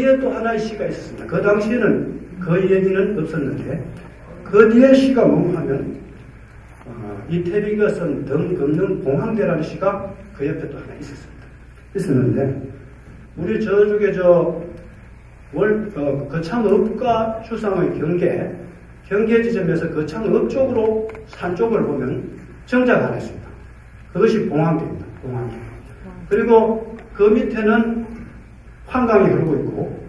뒤에 또 하나의 시가 있었습니다. 그 당시에는 그 얘기는 없었는데 그 뒤에 시가 뭔가 하면 이태비가 쓴 등 긋는 봉황대라는 시가 그 옆에 또 하나 있었는데 우리 저쪽에 거창읍과 추상의 경계 지점에서 거창읍 쪽으로 산 쪽을 보면 정자가 하나 있습니다. 그것이 봉황대입니다. 봉황대. 그리고 그 밑에는 환강이 흐르고 있고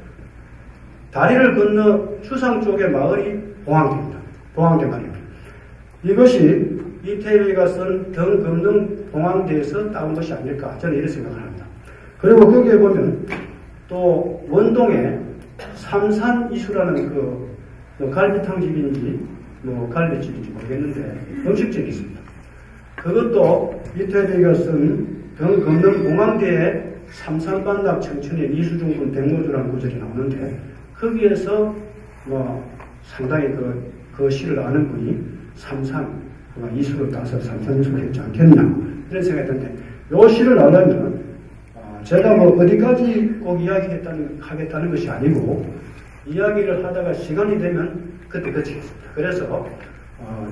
다리를 건너 추상 쪽의 마을이 봉황대입니다. 봉황대 말입니다. 이것이 이태비가 쓴 등 긋는 봉황대에서 따온 것이 아닐까 저는 이렇게 생각을 합니다. 그리고 거기에 보면 또 원동에 삼산이수라는 갈비탕 집인지 갈비집인지 모르겠는데 음식집이 있습니다. 그것도 이태비가 쓴 등 긋는 봉황대에 삼산반납 청천의 이수중군 백로주라는 구절이 나오는데 거기에서 상당히 그 시를 아는 분이 삼산 이수를 따서 삼산이수를 했지 않겠냐 이런 생각이 드는데 이 시를 알려면 제가 어디까지 꼭 하겠다는 것이 아니고 이야기를 하다가 시간이 되면 그때 그치겠습니다. 그래서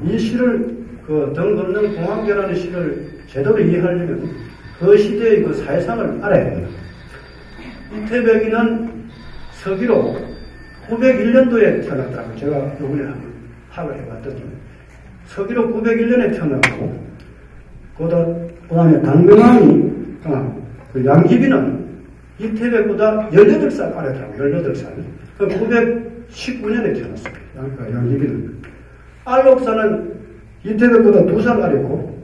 이 시를 등 긋는 봉황대라는 시를 제대로 이해하려면 그 시대의 그 사회상을 알아야 됩니다. 이태백이는 서기로 901년도에 태어났다고 제가 요번에 한번 파악을 해봤더니 서기로 901년에 태어나고 그 다음에 당명왕이 양귀비는 이태백보다 18살 아래더라고요. 18살. 919년에 태어났어요. 양귀비는. 알록사는 이태백보다 2살 아래고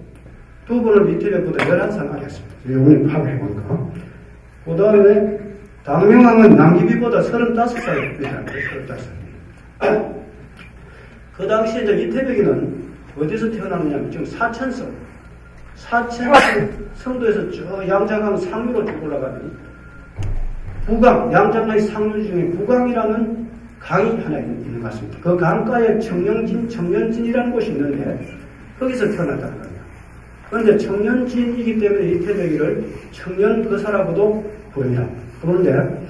두 분은 이태백보다 11살 아래였습니다. 이번에 파악을 해보니까. 그 다음에 당명왕은 양귀비보다 35살 이상이에요. 35살. 그 당시에 이태백이는 어디서 태어났느냐면 지금 사천성 성도에서 저 양장강 상류로 쭉 올라가면 부강, 양장강의 상류 중에 부강이라는 강이 하나 있는 것 같습니다. 그 강가에 청년진이라는 곳이 있는데 거기서 태어났다는 거예요. 그런데 청년진이기 때문에 이태백이를 청년거사라고도 부릅니다. 그런데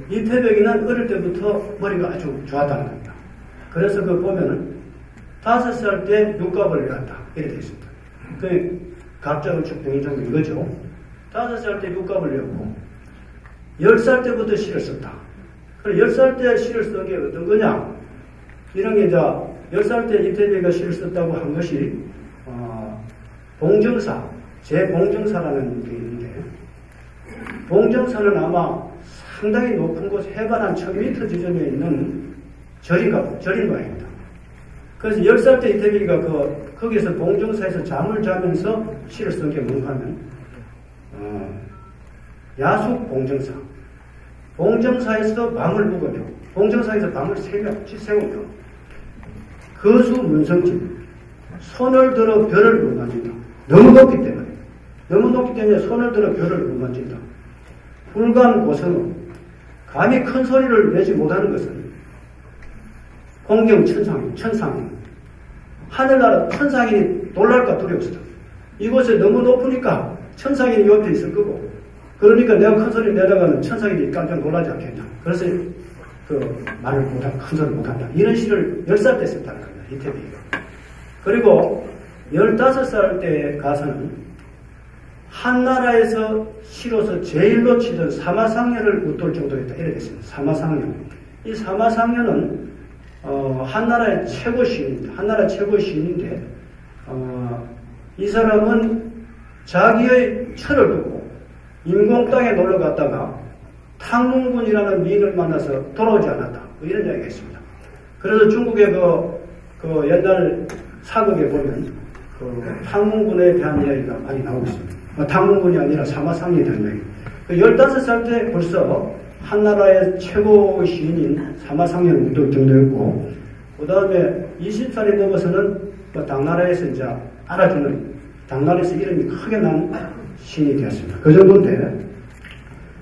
이태백이는 어릴 때부터 머리가 아주 좋았다는 겁니다. 그래서 보면은 5살 때 육갑을 배웠다. 이렇게 되어 있습니다. 갑작을 축병이 좀 이거죠. 5살 때 육갑을 배웠고 10살 때부터 시를 썼다. 그럼 10살 때 시를 쓴 게 어떤 거냐? 이런 게 10살 때 이태백이가 시를 썼다고 한 것이 봉정사, 제봉정사라는 게 있는데 봉정사는 아마 상당히 높은 곳 해발 한 1000m 지점에 있는 절인 모양입니다. 그래서 10살 때 이태백이가 거기서 봉정사에서 잠을 자면서 시를 쓴 게 뭔가 하면 야숙 봉정사. 봉정사에서 밤을 묵으며 봉정사에서 밤을 세우며 거수 문성진 손을 들어 별을 못 만진다. 너무 높기 때문에 손을 들어 별을 못 만진다. 불감 고성은 감히 큰 소리를 내지 못하는 것은 공경 천상인 하늘나라 천상인이 놀랄까 두려웠다. 이곳에 너무 높으니까 천상인이 옆에 있을 거고 그러니까 내가 큰 소리 내다가는 천상인이 깜짝 놀라지 않겠냐. 그래서 말을 큰 소리 못한다. 이런 시를 10살 때 썼다는 겁니다. 이태백이가. 그리고 15살 때 가서는 한나라에서 시로서 제일로 치던 사마상년을 웃돌 정도였다. 이렇게 됐습니다. 사마상년. 이 사마상년은 한나라의 최고 시인입니다. 한나라 최고 시인인데 이 사람은 자기의 철을 두고 인공 땅에 놀러 갔다가 탕문군이라는 미인을 만나서 돌아오지 않았다. 이런 이야기가 있습니다. 그래서 중국의 옛날 사극에 보면 탕문군에 대한 이야기가 많이 나오고 있습니다. 탕문군이 아니라 사마상에 대한 이야기. 15살 때 벌써 한나라의 최고 시인인 사마상년을 웃돌 정도였고, 그 다음에 20살이 넘어서는 당나라에서 이제 알아주는, 당나라에서 이름이 크게 난 시인이 되었습니다. 그 정도인데,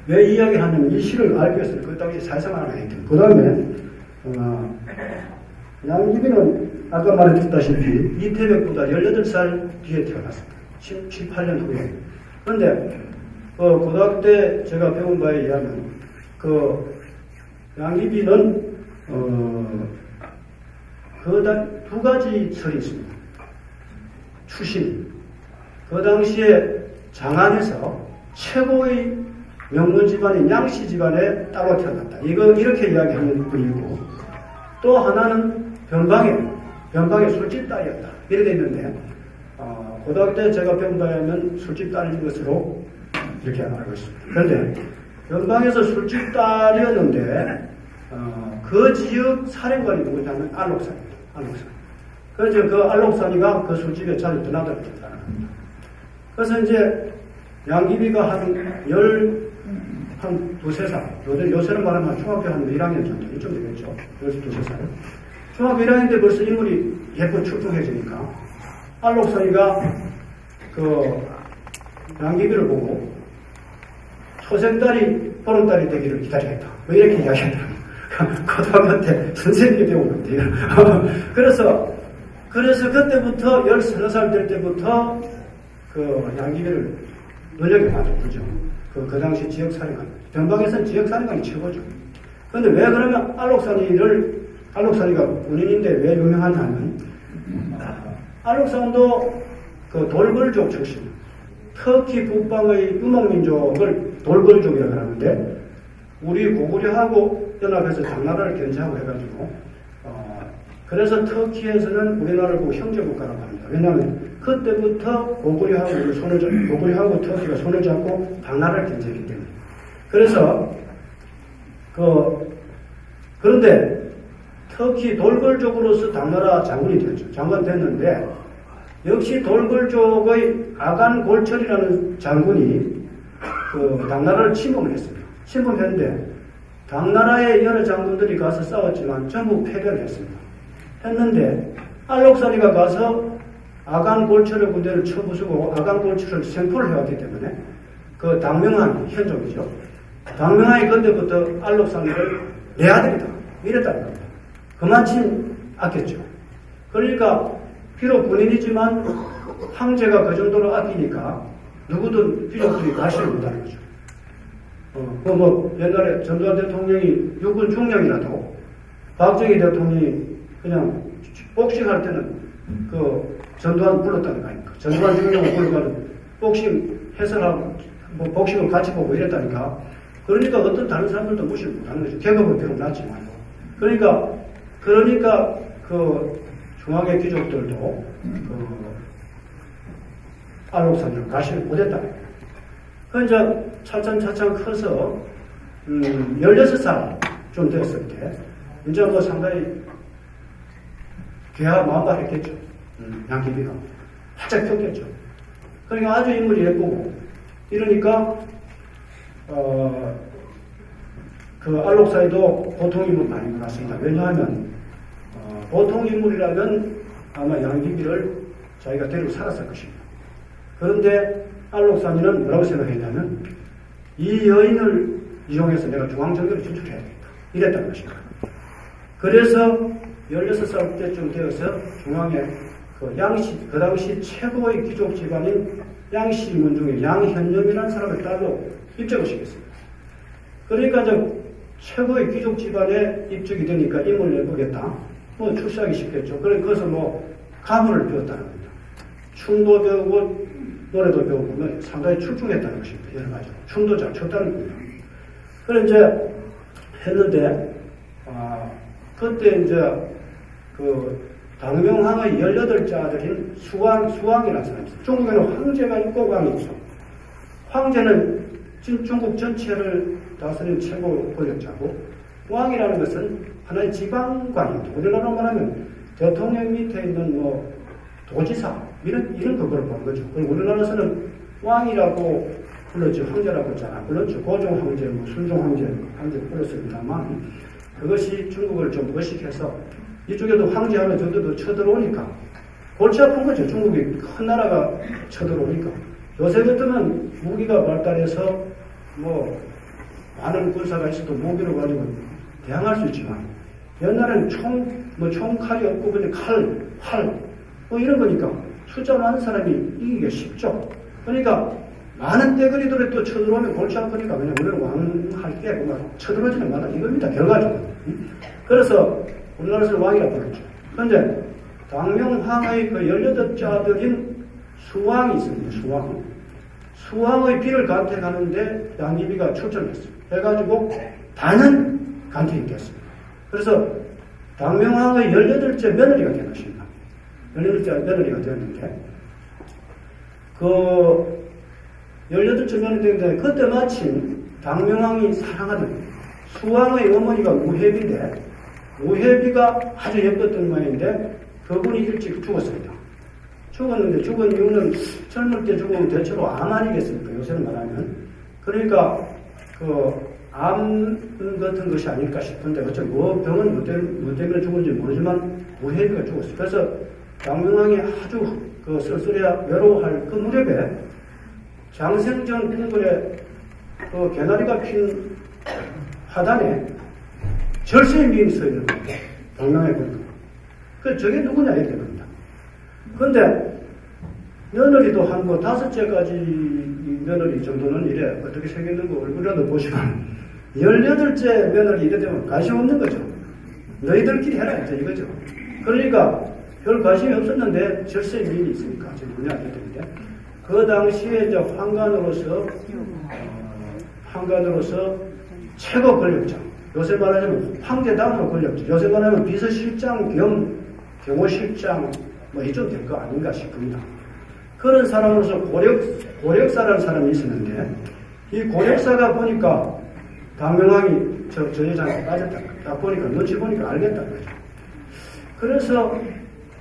왜 이야기를 하냐면 이 시를 알기 위해서는 그 당시 사회생활을 하기 때문에. 그 다음에, 양귀비는 아까 말해줬다시피 이태백보다 18살 뒤에 태어났습니다. 7, 8년 후에. 그런데 고등학교 때 제가 배운 바에 의하면, 양귀비는, 두 가지 설이 있습니다. 추신. 그 당시에 장안에서 최고의 명문 집안인 양씨 집안에 따로 태어났다. 이렇게 이야기하는 분이고, 또 하나는 변방의 술집 딸이었다. 이렇게 있는데, 고등학교 때 제가 배운 바에 하면 술집 딸인 것으로 이렇게 알고 있습니다. 그런데, 변방에서 술집 딸이었는데, 그 지역 사령관이 누구냐면 알록산입니다. 알록산. 그래서 그 알록산이가 그 술집에 자주 드나들었다는 겁니다. 그래서 이제 양귀비가 한 두세 살, 요새는 말하면 중학교 한 1학년 정도, 이쯤 되겠죠. 그래서 두세 살. 중학교 1학년 때 벌써 인물이 예쁘고 출중해지니까, 알록산이가 양귀비를 보고, 초생딸이 보름달이 되기를 기다리겠다. 뭐 이렇게 이야기하더라고요. 고등학교 때 선생님이 배우는데. 그래서 그때부터 13살 될 때부터 양귀비를 눈여겨봐죠. 그죠? 그 당시 지역사령관. 변방에서는 지역사령관이 최고죠. 근데 왜 그러면 알록산이가 군인인데 왜 유명하냐면, 알록산도 돌벌족 출신. 터키 북방의 유목민족을 돌벌족이라고 하는데, 우리 고구려하고 연합해서 당나라를 견제하고 해가지고, 그래서 터키에서는 우리나라를 보고 형제국가라고 합니다. 왜냐하면 그때부터 고구려하고 터키가 손을 잡고 당나라를 견제했기 때문에. 그래서 그런데 터키 돌벌족으로서 당나라 장군이 되었죠. 장관 됐는데, 역시 돌벌족의 아간 골철이라는 장군이 당나라를 침범을 했습니다. 침범했는데, 당나라의 여러 장군들이 가서 싸웠지만 전부 패배를 했습니다. 했는데, 알록산이가 가서 아간 골철의 군대를 쳐부수고 아간 골철을 생포를 해왔기 때문에, 당명한 현족이죠. 당명한이 그때부터 알록산이를 내 아들이다. 이랬다는 겁니다. 그만큼 아꼈죠. 그러니까, 비록 군인이지만 황제가 그 정도로 아끼니까 누구든 귀족들이 가시를 못하는 거죠. 옛날에 전두환 대통령이 육군 중령이라도 박정희 대통령이 그냥 복싱할 때는 전두환 불렀다는 거 아닙니까? 전두환 중령을 불러가는 복싱 해설하고 복싱을 같이 보고 이랬다니까. 그러니까 어떤 다른 사람들도 무시를 못하는 거죠. 계급은 비록 낮지만. 그러니까 중앙의 귀족들도 알록산으로 가시를 못했다. 이제 차츰 커서 16살 좀 됐을 때 이제 상당히 괴하 만발했겠죠. 양귀비가 활짝 폈겠죠. 그러니까 아주 인물이 예쁘고 이러니까 알록산이도 보통 인물 아닌 것 같습니다. 왜냐하면 보통 인물이라면 아마 양귀비를 자기가 데리고 살았을 것입니다. 그런데 알록산이는 뭐라고 생각했냐면, 이 여인을 이용해서 내가 중앙정교를 진출해야 되겠다. 이랬다는 것입니다. 그래서 16살 때쯤 되어서 중앙에 그 당시 최고의 귀족 집안인 양씨문 중에 양현념이라는 사람을 따로 입적을 시켰습니다. 그러니까 이제 최고의 귀족 집안에 입적이 되니까 임을 내보겠다. 출세하기 쉽겠죠. 그래서 가문을 배웠다는 겁니다. 춤도 배우고 노래도 배우고 상당히 출중했다는 것입니다. 여러 가지로. 춤도 잘 췄다는 겁니다. 그래 이제 했는데 그때 이제 당명항의 18째 아들인 수왕이라는 사람이 있어요. 중국에는 황제가 있고 왕이 있죠. 황제는 중국 전체를 다스린 최고 권력자고, 왕이라는 것은 하나의 지방관입니다. 우리나라로 말하면 대통령 밑에 있는 도지사 이런 그걸 보는 거죠. 그리고 우리나라에서는 왕이라고 불렀죠. 황제라고 잘 안 불렀죠. 고종 황제, 순종 황제 불렀습니다만, 그것이 중국을 좀 의식해서 이쪽에도 황제 하나 정도 더 쳐들어오니까 골치 아픈 거죠. 중국이 큰 나라가 쳐들어오니까. 요새 같으면 무기가 발달해서 많은 군사가 있어도 무기를 가지고 대항할 수 있지만, 옛날에는 총칼이 없고 그냥 활 이런 거니까 숫자 많은 사람이 이기기가 쉽죠. 그러니까 많은 떼거리들이 또 쳐들어오면 골치 아프니까 그냥 우리는 왕할 때 쳐들어오지는 마라 이겁니다. 결과적으로. 그래서 우리나라에서 왕이라고 부르죠. 그런데 당명황의 그 18자들인 수왕이 있습니다. 수왕의 비를 간택하는데 양귀비가 출전했어요. 해가지고 다는 간택이 됐습니다. 그래서 당명황의 18째 며느리가 된 것입니다. 18째 며느리가 되었는데 그 18째 며느리 되는데 그때 마침 당명황이 사랑하던 수왕의 어머니가 우혜비인데 우혜비가 아주 예뻤던 모양인데 그분이 일찍 죽었습니다. 죽었는데 죽은 이유는 젊을 때 죽으면 대체로 암 아니겠습니까? 요새는 말하면. 그러니까 암 같은 것이 아닐까 싶은데 어째 뭐 병은 뭐 때문에 죽은지 모르지만 우혜비가 죽었어요. 그래서 당명황이 아주 쓸쓸해야 외로워할 그 무렵에 장생전 궁궐에 개나리가 핀 화단에 절세의 미인이 서 있는 겁니다. 당명황이 보니까. 저게 누구냐 이렇게 됩니다. 그런데 며느리도 한 5째까지 며느리 정도는 이래 어떻게 생겼는 거 얼굴이라도 보시면 18째 며느리 이래 되면 관심 없는 거죠. 너희들끼리 해라 이거죠. 그러니까 별 관심이 없었는데 절세의 미인이 있으니까 지금 뭐냐 이렇게 되는데 그 당시에 이제 황관으로서 최고 권력자 요새 말하자면 황제 다음으로 권력자 요새 말하면 비서실장 겸 경호실장 뭐 이쯤 될 거 아닌가 싶습니다. 그런 사람으로서 고력사라는 사람이 있었는데 이 고력사가 보니까 당명황이 저 여자한테 빠졌다. 딱 보니까 눈치 보니까 알겠다는 거죠. 그래서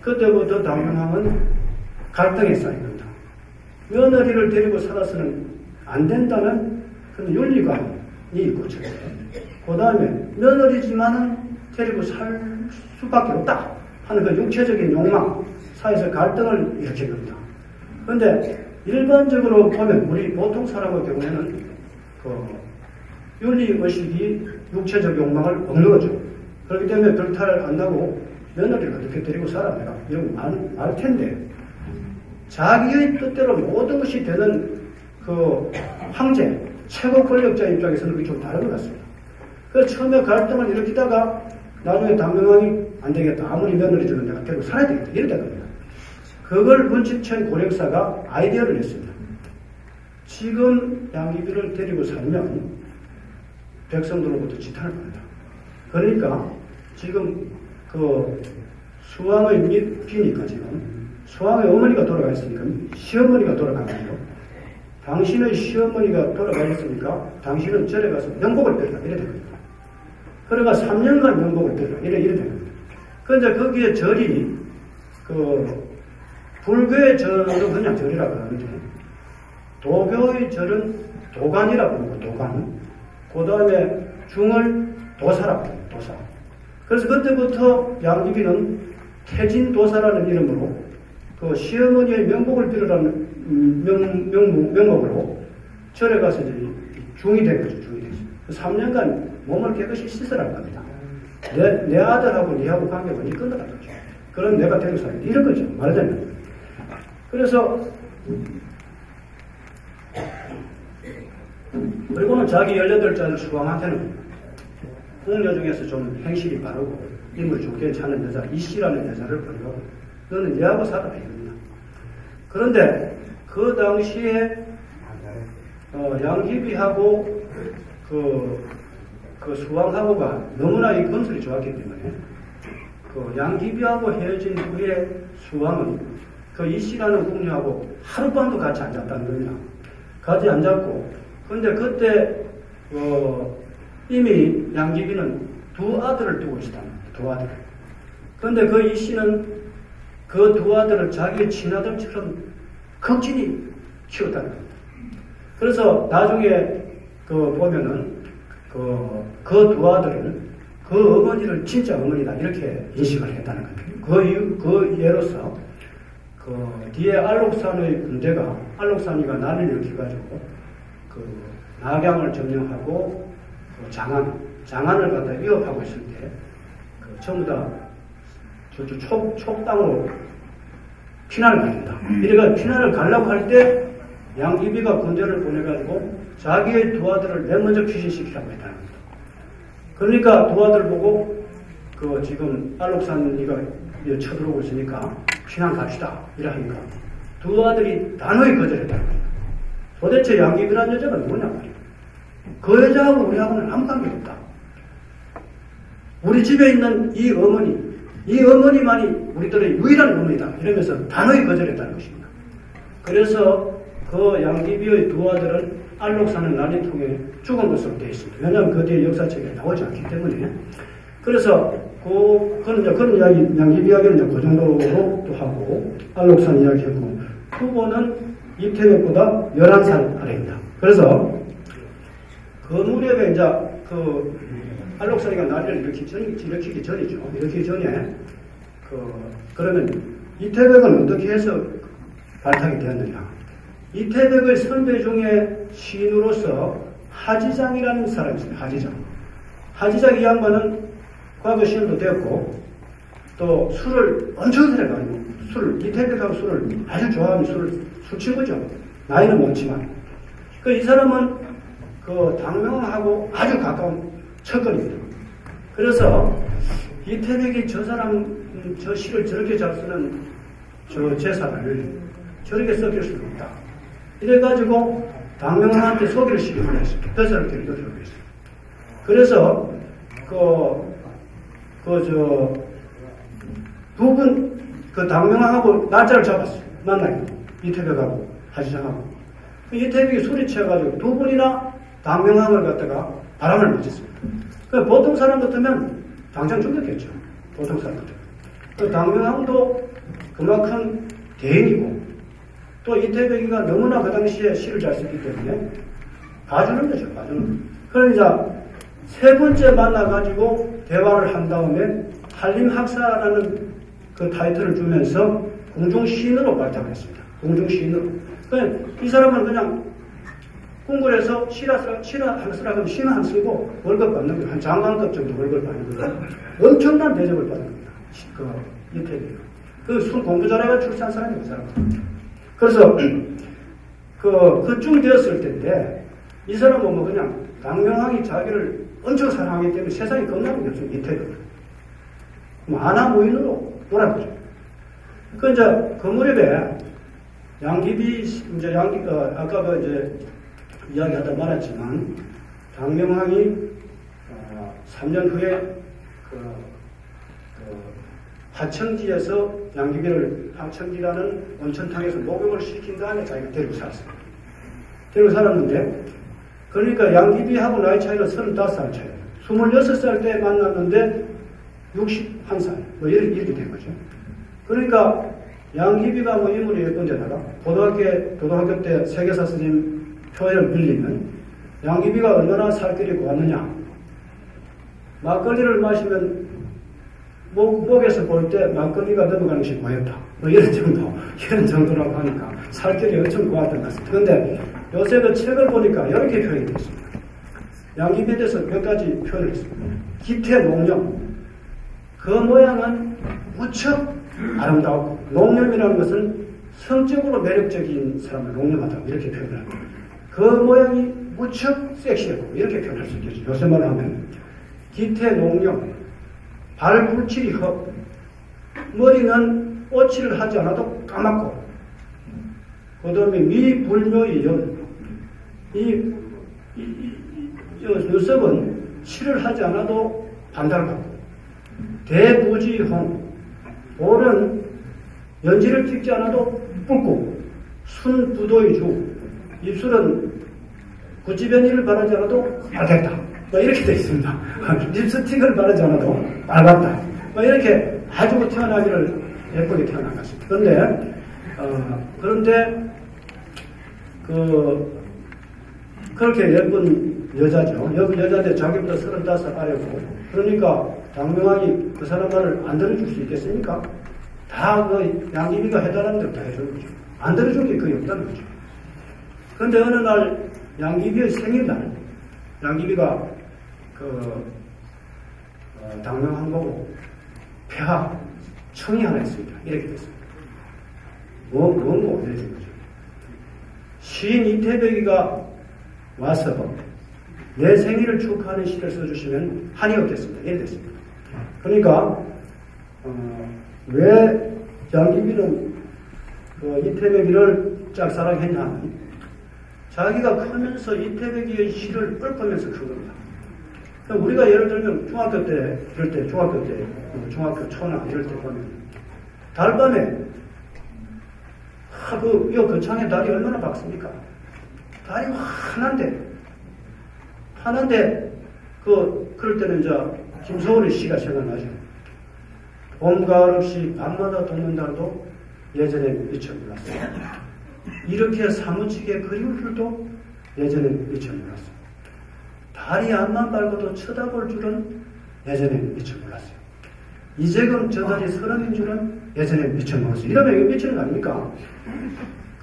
그때부터 당명황은 갈등에 쌓입니다. 며느리를 데리고 살아서는 안 된다는 그런 윤리관이 있고 그 다음에 며느리지만은 데리고 살 수밖에 없다 하는 그 육체적인 욕망 사이에서 갈등을 일으킨 겁니다. 그런데 일반적으로 보면 우리 보통 사람의 경우에는 윤리의식이 육체적 욕망을 억누르죠. 그렇기 때문에 별탈 안 나고 며느리를 어떻게 데리고 살아 내가 이런 거 말 텐데 자기의 뜻대로 모든 것이 되는 그 황제 최고 권력자 입장에서는 그게 좀 다른 것 같습니다. 그래서 처음에 갈등을 일으키다가 나중에 당명황이 안 되겠다. 아무리 며느리 주는 내가 데리고 살아야 되겠다. 이랬다 겁니다. 그걸 눈치챈 고력사가 아이디어를 냈습니다. 지금 양귀비를 데리고 살면 백성들로부터 지탄을 받는다. 그러니까 지금 수왕의 비니까 지금 수왕의 어머니가 돌아가 있으니까 시어머니가 돌아간 거예요. 당신의 시어머니가 돌아가 있으니까 당신은 절에 가서 명복을 빌라. 이래 됩니다. 그러니까 3년간 명복을 빌라. 이래 됩니다. 그런데 거기에 절이 불교의 절은 그냥 절이라고 하는데 도교의 절은 도관이라고 부르고 도관. 그 다음에 중을 도사라고 해요. 도사. 그래서 그때부터 양귀비는 태진도사라는 이름으로 시어머니의 명복을 빌으라는 명목으로 절에 가서 이제 중이 된 거죠. 중이 됐어요. 3년간 몸을 깨끗이 씻으라고 합니다. 내 아들하고 니하고 관계가 니 끝나갔죠. 그럼 내가 데리고 살겠다. 이런 거죠. 말하자면. 그래서 그리고는 자기 18자를 수왕한테는 궁녀 중에서 좀 행실이 바르고 인물 좋게 차는 여자 이씨라는 여자를 버리고 너는 얘하고 살아라 이럽니다. 그런데 그 당시에 양귀비하고 그 수왕하고가 너무나 이 건설이 좋았기 때문에 양귀비하고 헤어진 후에 수왕은 그 이씨라는 궁녀하고 하룻밤도 같이 앉았다는 겁니다. 같이 앉았고 근데 그때 이미 양귀비는 2 아들을 두고 있었답니다. 2 아들. 그런데 그 이씨는 그 2 아들을 자기의 친아들처럼 극진히 키웠다는 겁니다. 그래서 나중에 보면은 그 2 아들은 그 어머니를 진짜 어머니다 이렇게 인식을 했다는 겁니다. 그 예로서 뒤에 알록산의 군대가 알록산이가 난을 일으켜가지고 낙양을 점령하고 장안을 갖다 위협하고 있을 때 전부 다 촉당으로 피난을 가진다. 이래가 피난을 가려고 할 때 양귀비가 군대를 보내가지고 자기의 두 아들을 맨 먼저 피신시키라고 했다는 겁니다. 그러니까 두 아들 보고 그 지금 알록산이가 쳐들어오고 있으니까 피난 갑시다 이러니까 두 아들이 단호히 거절했다는 겁니다. 도대체 양귀비라는 여자가 누구냐 말이에요. 그 여자하고 우리하고는 아무 관계 없다. 우리 집에 있는 이 어머니만이 우리들의 유일한 어머니다. 이러면서 단호히 거절했다는 것입니다. 그래서 그 양귀비의 두 아들은 알록산의 난리통에 죽은 것으로 되어 있습니다. 왜냐하면 그 뒤에 역사책에 나오지 않기 때문에. 그래서 그런 이야기, 양귀비 이야기는 그 정도로 또 하고, 알록산 이야기하고, 후보는 이태백보다 11살 아래입니다. 그래서 그 무렵에 이제 그 알록산이가 난리를 일으키기 전이죠. 일으키기 전에 그러면 이태백은 어떻게 해서 발탁이 되었느냐. 이태백의 선배 중에 시인으로서 하지장이라는 사람이 있습니다. 하지장 이 양반은 과거 시인도 되었고 또 술을 엄청 잘해가지고 이태백하고 술을 아주 좋아하는 술 친구죠. 나이는 많지만 이 사람은 그 당명하고 아주 가까운 척근입니다. 그래서 이태백이 저 시를 저렇게 잘 쓰는 저 제사를 저렇게 썩일 수는 없다. 이래가지고 당명한테 소개를 시키려고 했습니다. 벼슬을 드리려고 했습니다. 그래서 두 분 당명하고 날짜를 잡았어요. 만나요. 이태백하고 하지장하고. 이태백이 술이 취해가지고 두 분이나 당명항을 갖다가 바람을 맞았습니다. 보통 사람 같으면 당장 죽였겠죠. 보통 사람 같으면. 당명항도 그만큼 대인이고 또 이태백이가 너무나 그 당시에 시를 잘 썼기 때문에 봐주는 거죠. 봐주는. 그러니까 세 번째 만나가지고 대화를 한 다음에 한림학사라는 그 타이틀을 주면서 공중시인으로 발탁했습니다. 공중시인으로. 이 사람은 그냥 궁궐에서 시를 쓰라고 시는 안 쓰고 월급 받는 거예요. 한 장관급 정도 월급 받는 거예요. 엄청난 대접을 받는 겁니다. 이태백이. 술 공부 잘해가 출세한 사람이 그 사람은. 그래서 그쯤 되었을 때인데 이 사람은 그냥 당명항이 자기를 엄청 사랑하기 때문에 세상에 겁나는 게 없어요. 이태백. 아나무인으로 놀아보죠. 그 무렵에 양귀비 아까 이야기하다 말았지만 당명항이 3년 후에 하청지에서 양귀비를 하청지라는 온천탕에서 목욕을 시킨 다음에 자기가 데리고 살았습니다. 데리고 살았는데 그러니까 양귀비하고 나이 차이는 35살 차이예요. 26살 때 만났는데 61살 이렇게 된 거죠. 그러니까 양귀비가 인물이 예쁜데다가 고등학교 때 세계사 스님 표현을 빌리면 양귀비가 얼마나 살길이 고왔느냐. 막걸리를 마시면 목에서 볼 때 막걸리가 넘어가는 것이 보였다. 이런 정도라고 하니까 살길이 엄청 고왔던 것 같습니다. 그런데 요새 그 책을 보니까 이렇게 표현이 되어 있습니다. 양귀비에 대해서 몇 가지 표현을 했습니다. 기태농염. 그 모양은 무척 아름다웠고, 농염이라는 것은 성적으로 매력적인 사람을 농염하다. 이렇게 표현을 합니다. 그 모양이 무척 섹시하고, 이렇게 표현할 수 있겠죠. 요새 말로 하면. 기태농염. 발불칠이 헛. 머리는 오칠을 하지 않아도 까맣고, 그 다음에 미불묘의 연. 이 녀석은 칠을 하지 않아도 반달하고, 대부지홍. 볼은 연지를 찍지 않아도 붉고, 순부도의 주. 입술은 구지변이를 바르지 않아도 빨갛다. 이렇게 되어 있습니다. 립스틱을 바르지 않아도 빨갛다. 이렇게 아주 태어나기를 예쁘게 태어난 것 같습니다. 그런데, 그렇게 예쁜 여자죠. 여자인데 자기보다 35살 아래고. 그러니까 당명항이 그 사람 말을 안 들어줄 수 있겠습니까? 다 양귀비가 해달라는 대로 다 해주는 거죠. 안 들어준 게 거의 없다는 거죠. 그런데 어느 날 양귀비의 생일날, 양귀비가 당명항 보고 폐하 청이 하나 있습니다. 이렇게 됐습니다. 이래 된 거죠. 시인 이태백이가 와서 내 생일을 축하하는 시를 써주시면 한이 없겠습니다. 이래 됐습니다. 그러니까 왜 양귀비는 이태백이를 짝사랑했냐 하면 자기가 크면서 이태백이의 시를 읊으면서 큰 겁니다. 그러니까 우리가 예를 들면 중학교 초나 이럴 때 보면 달밤에 이 거창의 달이 얼마나 밝습니까? 달이 환한데 그럴 때는 이제 김소월의 시가 생각나죠. 봄, 가을 없이 밤마다 돋는 달도 예전에 미처 몰랐어요. 이렇게 사무치게 그리울 줄도 예전에 미처 몰랐어요. 달이 앞만 밝고도 쳐다볼 줄은 예전에 미처 몰랐어요. 이제금 저 달이 서름인 줄은 예전에 미처 몰랐어요. 이러면 이거 미치는 거 아닙니까?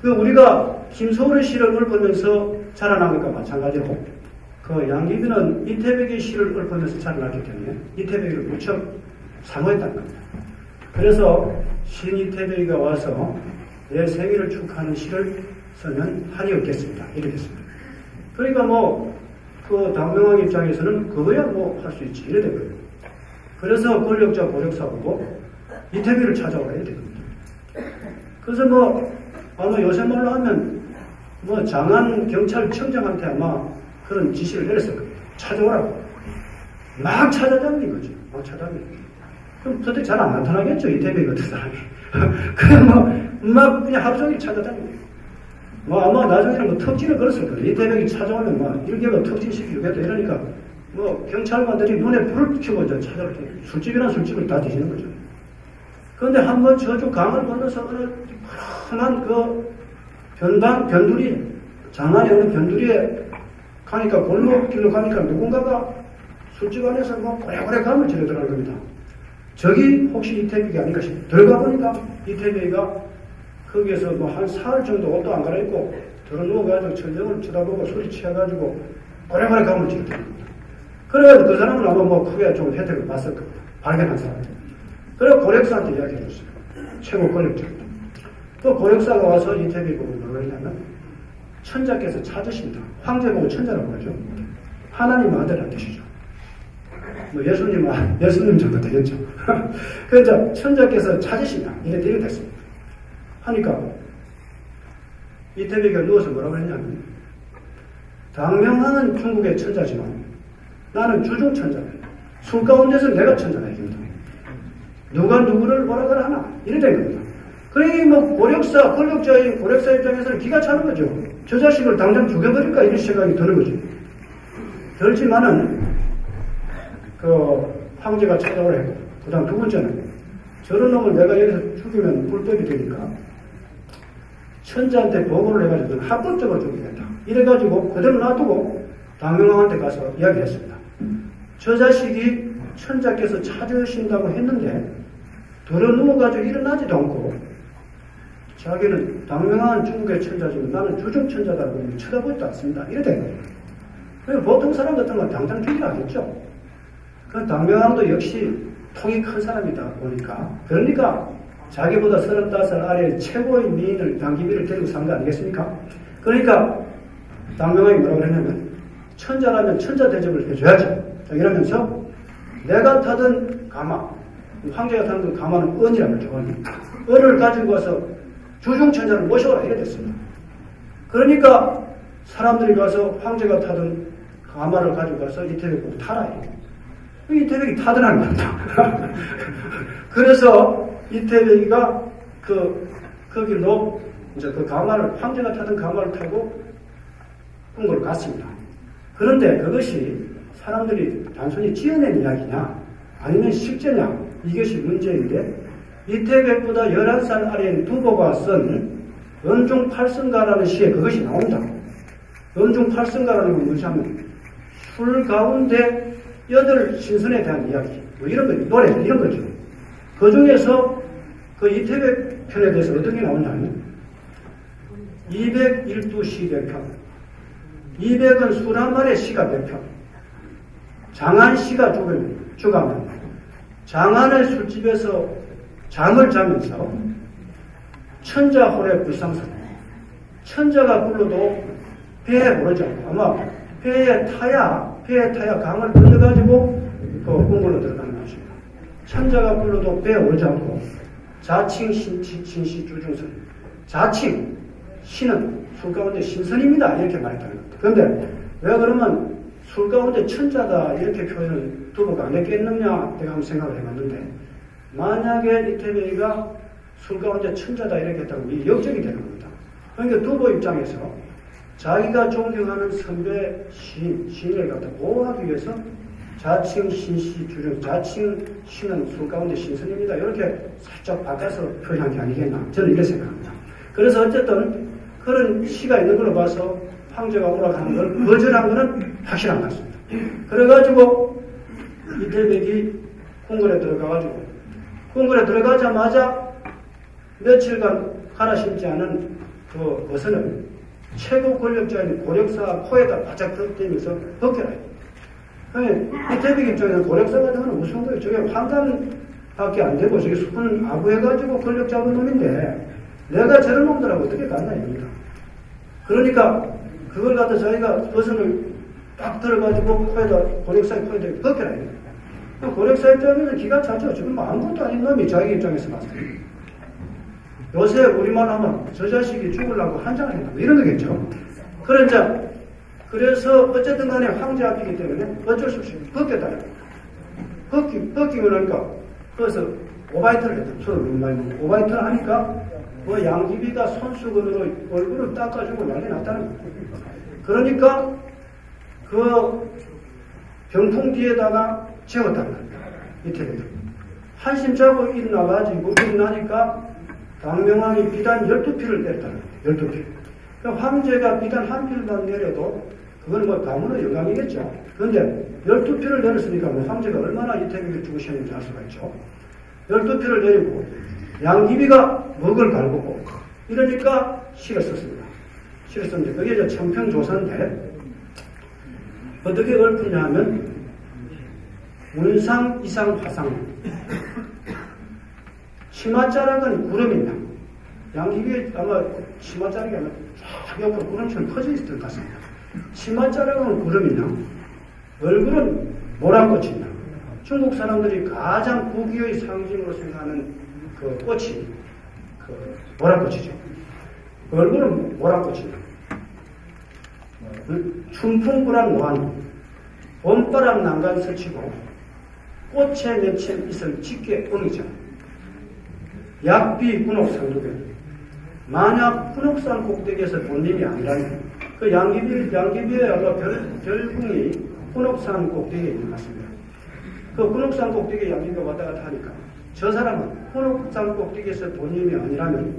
우리가 김소월의 시를 읊으면서 자라난 것과 마찬가지로 양귀비는 이태백의 시를 읊으면서 자라났기 때문에 이태백이를 무척 사모했다는 겁니다. 그래서 시인 이태백이가 와서 내 생일을 축하하는 시를 쓰면 한이 없겠습니다. 이렇게 됐습니다. 그러니까 당명왕 입장에서는 그거야 할 수 있지. 이래 된 거예요. 그래서 권력자 고력사하고 이태백이를 찾아와야 됩니다. 그래서 아마 요새 말로 하면 장안 경찰청장한테 아마 그런 지시를 내렸을 겁니다. 찾아오라고. 막 찾아다니는 거죠. 막 찾아다니는 거죠. 그럼 도대체 잘 안 나타나겠죠. 이태백이 같은 사람이. 그냥 그냥 하루 종일 찾아다니는 거예요. 아마 나중에는 특진을 걸었을 거예요. 이태백이 찾아오면 일개가 특진시키겠다 이러니까 경찰관들이 눈에 불을 켜고 찾아올 때 술집이란 술집을 다 뒤지는 거죠. 그런데 한번 저쪽 강을 건너서 어느 흔한 변두리, 장안에 어느 변두리에 가니까 골목길로 가니까 누군가가 술집 안에서 고래고래 감을 지르더라는 겁니다. 저기 혹시 이태백이 아닌가 싶어요. 들어가 보니까 이태백이가 거기에서 한 사흘 정도 옷도 안 갈아입고 들어 누워가지고 천정을 쳐다보고 소리 취해가지고 고래고래 감을 지르더라는 겁니다. 그래가지고 그 사람은 아마 크게 좀 혜택을 봤을 겁니다. 발견한 사람들. 그래서 고력사한테 이야기해 줬어요. 최고 권력자. 또 고력사가 와서 이태백이 보고 뭐라고 했냐면 천자께서 찾으신다. 황제 보고 천자라고 하죠. 하나님 아들이라는 뜻이죠. 예수님 정도 되겠죠. 그래서 천자께서 찾으신다. 이래 됐습니다. 하니까 이태백이가 누워서 뭐라고 했냐면 당명하는 중국의 천자지만 나는 주중 천자다. 술 가운데서 내가 천자다. 이겁니다. 누가 누구를 뭐라고 하나? 이래 된 겁니다. 그러니 권력자 입장에서는 기가 차는 거죠. 저 자식을 당장 죽여버릴까 이런 생각이 드는 거죠. 들지만은 황제가 찾아오라 했고, 그 다음 두 번째는 저런 놈을 내가 여기서 죽이면 불법이 되니까 천자한테 보고를 해가지고 합법적으로 죽이겠다. 이래가지고 그대로 놔두고 당명왕한테 가서 이야기했습니다. 저 자식이 천자께서 찾으신다고 했는데 들어 누워가지고 일어나지도 않고 자기는 당명왕은 중국의 천자지만 나는 주중 천자다고 쳐다보지도 않습니다. 이래 된 거예요. 보통 사람 같은 건 당장 죽이라 하겠죠. 그 당명왕도 역시 통이 큰 사람이다 보니까 그러니까 자기보다 35살 아래 최고의 미인을 양귀비를 데리고 산 거 아니겠습니까? 그러니까 당명왕이 뭐라고 그랬냐면 천자라면 천자 대접을 해줘야죠. 이러면서 내가 타던 가마, 황제가 타던 가마는 은이라고 하죠. 은을 가지고 와서 주중천자를 모셔오라 이래 됐습니다. 그러니까 사람들이 가서 황제가 타던 가마를 가지고 가서 이태백이 보고 타라 이래. 이태백이 타더라는 겁니다. 그래서 이태백이가 거기로 이제 황제가 타던 가마를 타고 궁궐을 갔습니다. 그런데 그것이 사람들이 단순히 지어낸 이야기냐 아니면 실제냐 이것이 문제인데 이태백보다 11살 아래인 두보가 쓴 음중팔승가라는 시에 그것이 나온다. 음중팔승가라는 건 무엇이냐면 술 가운데 8신선에 대한 이야기 이런 거 노래 이런 거죠. 그 중에서 그 이태백 편에 대해서 어떤 게 나오냐면 201두 시 100편 200은 술 한 말의 시가 100편 장안시가 주가면 장안의 술집에서 잠을 자면서 천자홀의 불상선 천자가 불러도 배에 오르지 않고 아마 배에 타야 강을 건너가지고 그 궁궐로 들어가는 것입니다. 천자가 불러도 배에 오르지 않고 자칭 신시 주중선 자칭 신은 술 가운데 신선입니다. 이렇게 말했다는 겁니다. 그런데 왜 그러면 술 가운데 천자다 이렇게 표현을 두고가 안 했겠느냐 내가 한번 생각을 해봤는데 만약에 이태명이가 술 가운데 천자다 이렇게 했다면 이 역적이 되는 겁니다. 그러니까 두보 입장에서 자기가 존경하는 선배 시인을 갖다 보호하기 위해서 자칭 신시 주중 자칭 신은 술 가운데 신선입니다. 이렇게 살짝 바꿔서 표현한 게 아니겠나 저는 이렇게 생각합니다. 그래서 어쨌든 그런 시가 있는 걸로 봐서 황제가 오락하는 걸 거절한 것은 확실한 것 같습니다. 그래가지고 이태백이 궁궐에 들어가가지고 궁궐에 들어가자마자 며칠간 갈아 신지 않은 그 벗은을 최고 권력자인 고력사 코에다 바짝 덮대면서 벗겨라. 이태백 입장에서는 고력사 같은 건 무슨 거예요? 저게 환관밖에 안 되고 저게 손 아부해가지고 권력 잡은 놈인데 내가 저런 놈들하고 어떻게 갔나 이겁니다. 그러니까 그걸 갖다 자기가 벗은을 딱 들어가지고 코에다 고력사의 코에다 벗겨라. 고력사 입장에서는 기가 차죠. 지금 아무것도 아닌 놈이 자기 입장에서 봤을 때. 요새 우리말 하면 저 자식이 죽으려고 한장을 했다. 이런 거겠죠. 그래서 어쨌든 간에 황제 앞이기 때문에 어쩔 수 없이 벗겼다. 벗기고 나니까 그래서 오바이트를 했다. 서로 많이 오바이트를 하니까 뭐 양귀비가 손수건으로 얼굴을 닦아주고 난리 났다는 거예요. 그러니까 그 병풍 뒤에다가 재웠다는 거예요. 이태리. 한심 자고 일어나니까 강명왕이 비단 12피를 때렸다는 거예요. 12피. 그러니까 황제가 비단 한 피를만 내려도 그건 뭐 가문의 영광이겠죠. 그런데 12피를 내렸으니까 뭐 황제가 얼마나 이태리를 죽으셨는지 알 수가 있죠. 12피를 내리고 양귀비가 먹을 갈고 이러니까 시를 썼습니다. 시를 썼는데 그게 이제 청평조사인데 어떻게 읊느냐 하면 문상, 이상, 화상 치맛자락은 구름이냐 양귀비에 아마 치맛자락이 아마 쫙 옆으로 구름처럼 퍼져 있을 것 같습니다. 치맛자락은 구름이냐 얼굴은 모란꽃이냐 중국 사람들이 가장 국위의 상징으로 생각하는 그 꽃이 그 모란꽃이죠. 얼굴은 모란꽃이냐 춘풍불안 노안 봄바람 난간 스치고 꽃에 맺힌 이슬 짙게 엉이죠. 약비 군옥상두개 만약 군옥산 꼭대기에서 본 일이 아니라면 그 양귀비의 아마 별궁이 군옥산 꼭대기에 있는 것 같습니다. 그 군옥산 꼭대기에 양귀비가 왔다 갔다 하니까 저 사람은 군옥산 꼭대기에서 본 일이 아니라면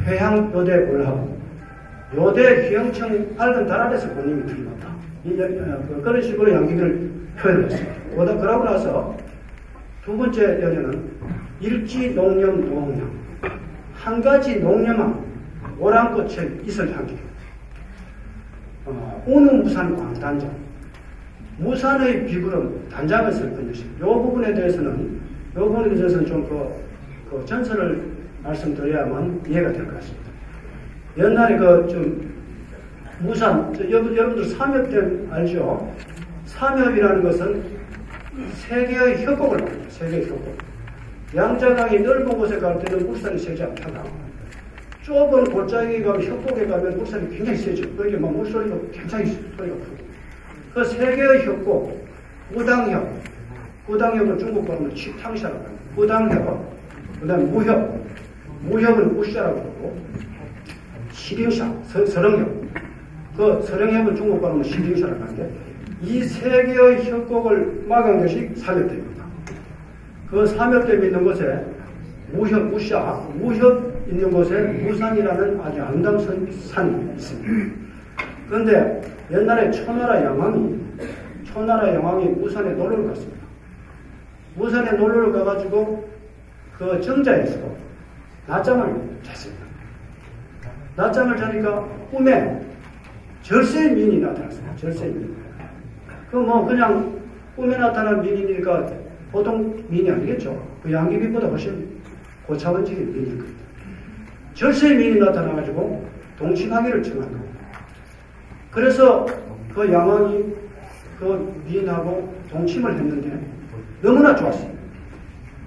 회향 요대 올라하고 요대 휘영청 밝은 달 아래서 본 일이 틀림없다. 그런 식으로 양귀비를 표현했습니다. 그러고 나서 두 번째 연연은 일지 농염 동향 한 가지 농염한 오랑꽃의 이슬 향기 우누무산 광단장 무산의 비구름 단장을 쓸 것입니다. 이 부분에 대해서는 좀 그 전설을 말씀드려야만 이해가 될 것 같습니다. 옛날에 무산 여러분들 삼엽댐 알죠? 삼엽이라는 것은 세계의 협곡을 말합니다. 세계의 협곡. 양자강이 넓은 곳에 갈 때는 물살이 세지 않다가 좁은 골짜기에 가면 협곡에 가면 물살이 굉장히 세죠. 그러니까 막 물소리가 굉장히 소리가 크고 그 세계의 협곡 우당협 우당협은 중국 발음으로 치탕샤라고 합니다. 우당협 그 다음에 무협은 우샤라고 하고 시링샤 서령협 그 서령협은 중국 발음으로 시링샤라고 하는데 이 세 개의 협곡을 막은 것이 삼엽댐입니다. 그 삼엽댐 있는 곳에 무협 있는 곳에 무산이라는 아주 아름다운 산이 있습니다. 그런데 옛날에 초나라 영왕이 무산에 놀러를 갔습니다. 무산에 놀러를 가가지고 그 정자에서 낮잠을 잤습니다. 낮잠을 자니까 꿈에 절세의 미인이 나타났습니다. 절세의 미인. 그냥 꿈에 나타난 미인이니까 보통 미인이 아니겠죠. 그 양귀비보다 훨씬 고차원적인 미인일 겁니다. 절세의 미인이 나타나가지고 동침하기를 청한 겁니다. 그래서 그 양왕이 그 미인하고 동침을 했는데 너무나 좋았어요.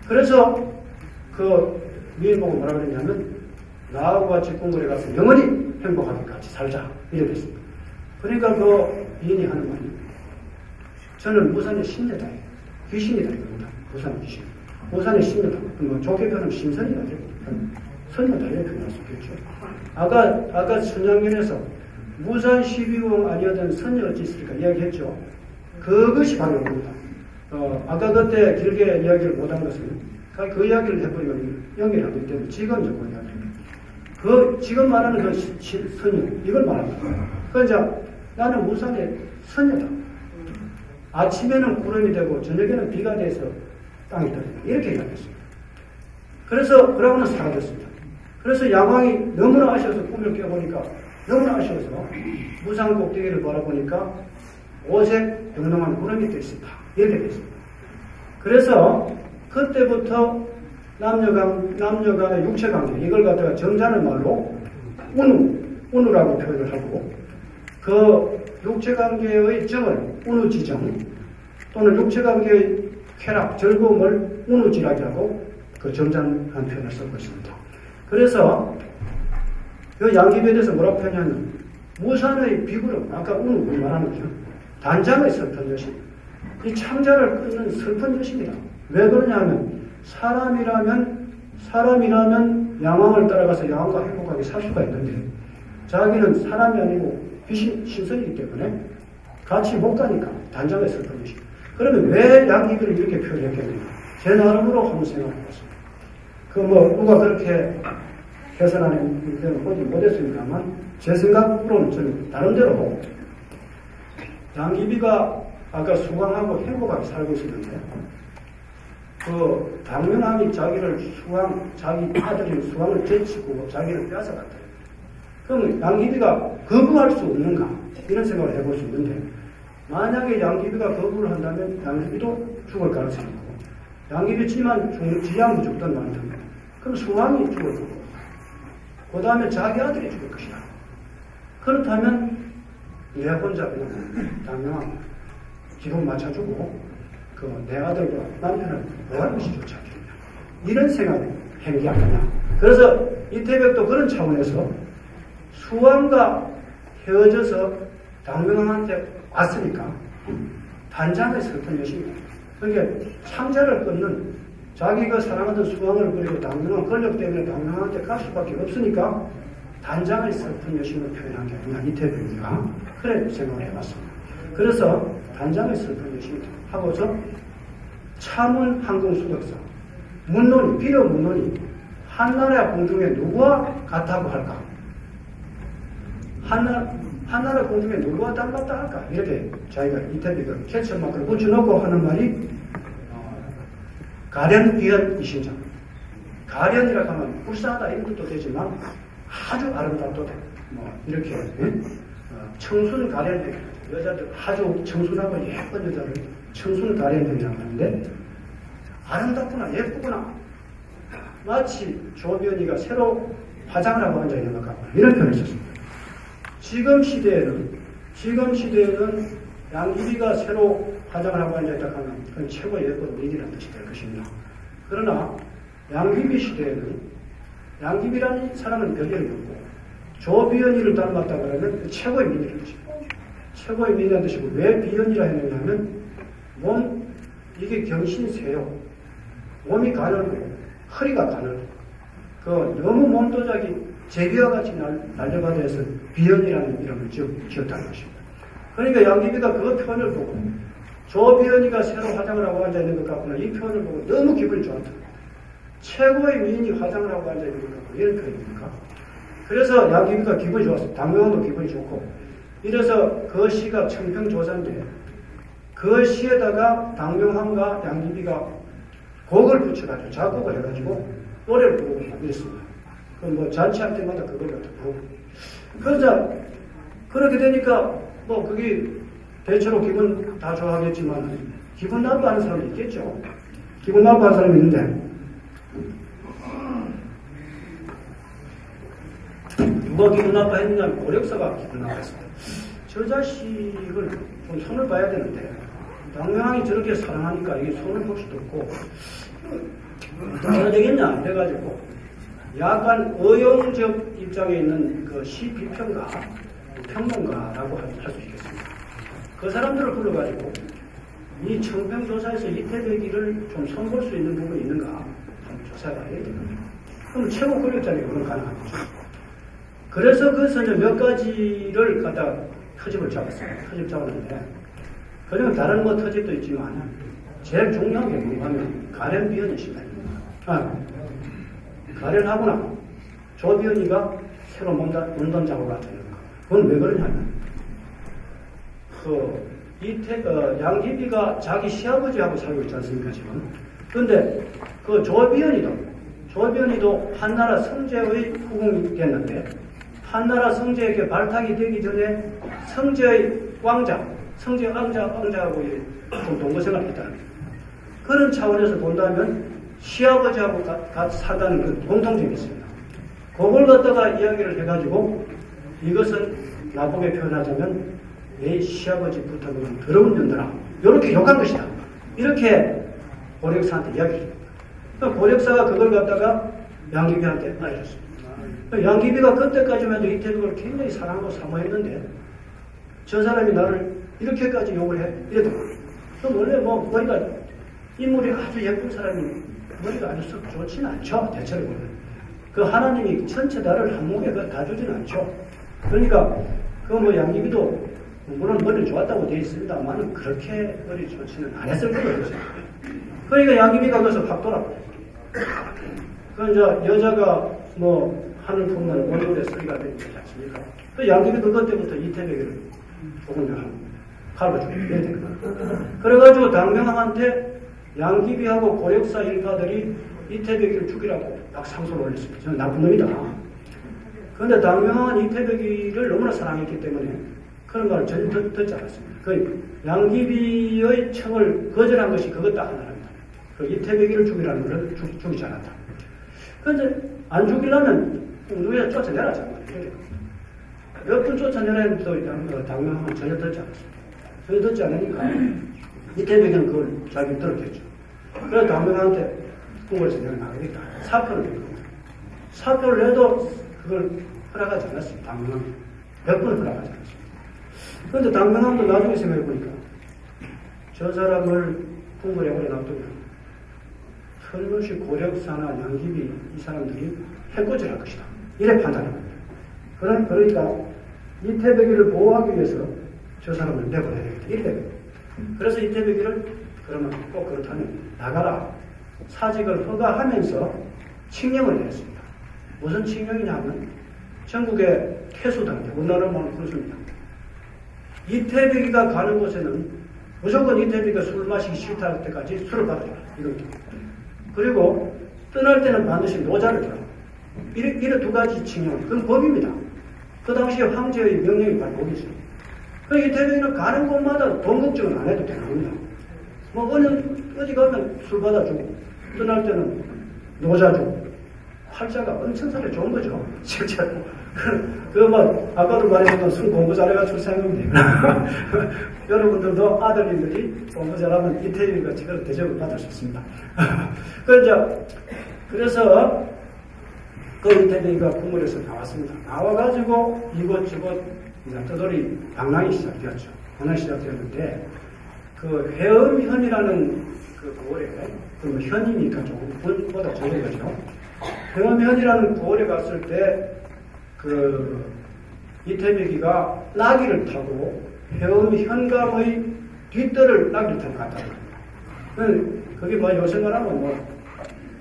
그래서 그 미인 보고 뭐라 그랬냐면 나하고 같이 궁궐에 가서 영원히 행복하게 같이 살자 이렇게 했습니다. 그러니까 그 미인이 하는 말이 저는 무산의 신녀다. 귀신이다 이겁니다. 무산의 귀신. 무산의 신녀다. 뭐 좋게 표현하면 신선이다. 선녀다 이렇게 표현할 수 있겠죠. 아까 선양면에서 무산 12왕 아니었던 선녀 어찌 있을까 이야기했죠. 그것이 바로 이겁니다. 아까 그때 길게 이야기를 못한 것은 그 이야기를 해버리면 연결하기 때문에 지금 저거 이야기합니다. 지금 말하는 그 선녀 이걸 말합니다. 그러니까 나는 무산의 선녀다. 아침에는 구름이 되고 저녁에는 비가 돼서 땅이 떨어진다. 이렇게 이야기했습니다. 그래서 그러고는 사라졌습니다. 그래서 양왕이 너무나 아쉬워서 꿈을 꿔보니까 너무나 아쉬워서 무산 꼭대기를 바라보니까 오색 영롱한 구름이 떠 있었다. 이렇게 됐습니다. 그래서 그때부터 남녀간의 육체관계 이걸 갖다가 정자는 말로 운우라고 표현을 하고 그 육체관계의 정을 운우지정 또는 육체관계의 쾌락, 즐거움을 운우지락이라고 그 정자한 표현을 쓰고 있습니다. 그래서 그 양귀비에 대해서 뭐라고 표현하냐면 무산의 비구름, 아까 운우 말하는 거죠. 단장의 슬픈 여신. 이 창자를 끊는 슬픈 여신이다. 왜 그러냐면 사람이라면 양왕을 따라가서 양왕과 행복하게 살 수가 있는데 자기는 사람이 아니고 귀신, 신선이기 때문에 같이 못 가니까 단장의 슬픈 여신. 그러면 왜 양귀비를 이렇게 표현했겠느냐. 제 나름으로 한번 생각해봤습니다. 누가 그렇게 해설하는 데는 보지 못했습니다만 제 생각으로는 저는 나름대로 양귀비가 아까 수강하고 행복하게 살고 있었는데 그 당명왕이 자기 아들인 수강을 제치고 자기를 뺏어갔다. 그럼 양귀비가 거부할 수 없는가? 이런 생각을 해볼 수 있는데 만약에 양귀비가 거부를 한다면 양귀비도 죽을 가능성이 있고 양귀비지만 지양도 죽던 말이다. 그럼 수왕이 죽을 거고 그 다음에 자기 아들이 죽을 것이다. 그렇다면 내 혼자 그냥 당명하고 기분 맞춰주고 내 아들과 남편을 뭐할 것이 좋지 않겠냐. 이런 생각을 한 게 아니냐. 그래서 이태백도 그런 차원에서 수왕과 헤어져서 당명왕한테 왔으니까 단장의 슬픈 여신이다. 그러니까 창자를 끊는 자기가 사랑하던 수왕을 버리고 당명왕 권력 때문에 당명왕한테 갈 수밖에 없으니까 단장의 슬픈 여신을 표현한 게 아니냐. 이태백이가 그래 생각을 해봤습니다. 그래서 단장의 슬픈 여신이다 하고서 차문 항공수덕사 비료 문론이 한나라 공중에 누구와 같다고 할까? 한나라 공중에 누구와 닮았다 할까? 이렇게 자기가 이태백을 캐치마크를 붙여놓고 하는 말이 가련귀연 이신장. 가련이라고 하면 불쌍하다 이런 것도 되지만 아주 아름답도 돼. 이렇게 청순 가련들 여자들 아주 청순하고 예쁜 여자를 청순 가련들이라고 하는데 아름답구나 예쁘구나 마치 조변이가 새로 화장을 하고 앉아있는 것 같구나 이런 표현을 썼습니다. 지금 시대에는 양귀비가 새로 화장을 하고 앉아있다 하면 그건 최고 예쁜 미인이라는 뜻이 될 것입니다. 그러나 양귀비 시대에는 양귀비라는 사람은 별일이 없고 조비연이를 닮았다 그러면 최고의 미인이라는 뜻입니다. 최고의 미인이라는 뜻이고 왜 비연이라 했느냐면 이게 경신세요. 몸이 가늘고 허리가 가늘고 너무 몸도작이 제비와 같이 날려가다 해서 비연이라는 이름을 지었다는 것입니다. 그러니까 양귀비가 그 표현을 보고 조비연이가 새로 화장을 하고 앉아있는 것 같구나 이 표현을 보고 너무 기분이 좋았다. 최고의 미인이 화장을 하고 앉아있는 것 같구나 이런 표현입니까? 그래서 양귀비가 기분이 좋았어요. 당명왕도 기분이 좋고 이래서 그 시가 청평조사인데 그 시에다가 당명왕과 양귀비가 곡을 붙여가지고 작곡을 해가지고 노래를 부르고 이랬습니다. 잔치할 때마다 그걸 갖다 부르고 그러자 그렇게 되니까 그게 대체로 기분 다 좋아하겠지만 기분 나빠하는 사람이 있겠죠. 기분 나빠하는 사람이 있는데 뭐 기분 나빠했느냐? 고력사가 기분 나빠했습니다. 저 자식을 좀 손을 봐야 되는데 당명왕이 저렇게 사랑하니까 이게 손을 볼 수도 없고 어떻게 해야 되겠냐 해가지고 약간 어용적 입장에 있는 그 시비평가, 평론가라고 할 수 있겠습니다. 그 사람들을 불러가지고 이 청평조사에서 이태백이를 좀 손볼 수 있는 부분이 있는가 한번 조사해봐야 되거든요. 그럼 최고 권력자에게 그건 가능하겠죠. 그래서 그것은 몇 가지를 갖다 터집을 잡았습니다. 터집 잡았는데 그냥 다른 뭐 터집도 있지만 제일 중요한 게 뭐냐면 가련비언이 시간입니다. 가련하거나 조비언이가 새로 문단 작업을 하는 거. 그건 왜 그러냐면 양귀비가 자기 시아버지하고 살고 있지 않습니까 지금. 근데 그 조비언이도 한나라 성제의 후궁이 됐는데 한나라 성제에게 발탁이 되기 전에 성제의 왕자하고 좀 동거생활을 했다는 거예요. 그런 차원에서 본다면 시아버지하고 같이 살다는 그 공통점이 있습니다. 그걸 갖다가 이야기를 해가지고 이것은 나쁘게 표현하자면 내 시아버지부터 그런 더러운 년들아 이렇게 욕한 것이다. 이렇게 고력사한테 이야기를 합니다. 그러니까 고력사가 그걸 갖다가 양귀비한테 알려줬습니다. 양귀비가 그때까지만 해도 이태백을 굉장히 사랑하고 사모했는데 저 사람이 나를 이렇게까지 욕을 해? 이랬더니 그럼 원래 뭐 머리가 인물이 아주 예쁜 사람이 머리가 아주 썩 좋지는 않죠. 대체로 보면. 그 하나님이 전체 나를 한 몸에 다 주지는 않죠. 그러니까 그 뭐 양귀비도 물론 머리 좋았다고 되어 있습니다만 그렇게 머리 좋지는 않았을 거예요. 그러니까 양귀비가 거기서 확 돌아버려요. 그 이제 여자가 뭐 하늘 품는 얼굴에 소리가 되지 않습니까? 그 양귀비 그것 때부터 이태백을 조금 갈아주고 해야 되는 거예요. 그래가지고 당명왕한테 양귀비하고 고력사 일가들이 이태백이를 죽이라고 막 상소를 올렸습니다. 저는 나쁜 놈이다. 그런데 당명왕은 이태백이를 너무나 사랑했기 때문에 그런 말을 전혀 듣지 않았습니다. 그 양귀비의 청을 거절한 것이 그것 딱 하나입니다. 그 이태백이를 죽이라는 것을 죽이지 않았다. 그런데 안 죽이려면 누구야 쫓아내라 정말. 몇 분 쫓아내라는데도 당명왕은 전혀 듣지 않았습니다. 전혀 듣지 않으니까 이태백이는 그걸 자기 들었겠죠. 그래서 당명왕한테 궁궐에서 내가 나가겠다. 사표를 낸 겁니다. 사표를 내도 그걸 허락하지 않았습니다. 당명왕이. 몇 번을 허락하지 않았습니다. 그런데 당명왕도 나중에 생각해보니까 저 사람을 궁궐에 오래 놔두면 틀림없이 고력사나 양귀비 이 사람들이 해코지를 할 것이다. 이래 판단합니다. 그러니까 이태백이를 보호하기 위해서 저 사람을 내보내야 되겠다. 이래 됩니다. 그래서 이태백이를 그러면 꼭 그렇다면 나가라. 사직을 허가하면서 칙령을 내렸습니다. 무슨 칙령이냐면 전국의 태수단체, 우리나라만 그렇습니다. 이태백이가 가는 곳에는 무조건 이태백이가 술 마시기 싫다 할 때까지 술을 받아라. 이겁니다. 그리고 떠날 때는 반드시 노자를 줘라. 이래 두 가지 칙령. 그건 법입니다. 그 당시에 황제의 명령이 바로 법이죠. 그 이태백이는 가는 곳마다 돈 걱정은 안 해도 되는 겁니다. 뭐 어디 가면 술 받아주고 떠날 때는 노자 주고 활자가 엄청나게 좋은 거죠. 실제로. 아까도 말했지만 술 공부 잘해가 출세한 겁니다. 여러분들도 아들님들이 공부 잘하면 이태백이가 제대로 대접을 받을 수 있습니다. 그래서 그 이태백이가 궁궐에서 나왔습니다. 나와가지고 이곳저곳 떠돌이 방랑이 시작되었죠. 방랑이 시작되었는데 그 회음현이라는 그 고을에 그럼 현이니까 조금 분보다 적은 거죠. 회음현이라는 고을에 갔을 때 그 이태백이가 나귀를 타고 회음현감의 뒷뜰을 나귀를 타고 갔다는 겁니다. 그게 뭐 요새 말하면 뭐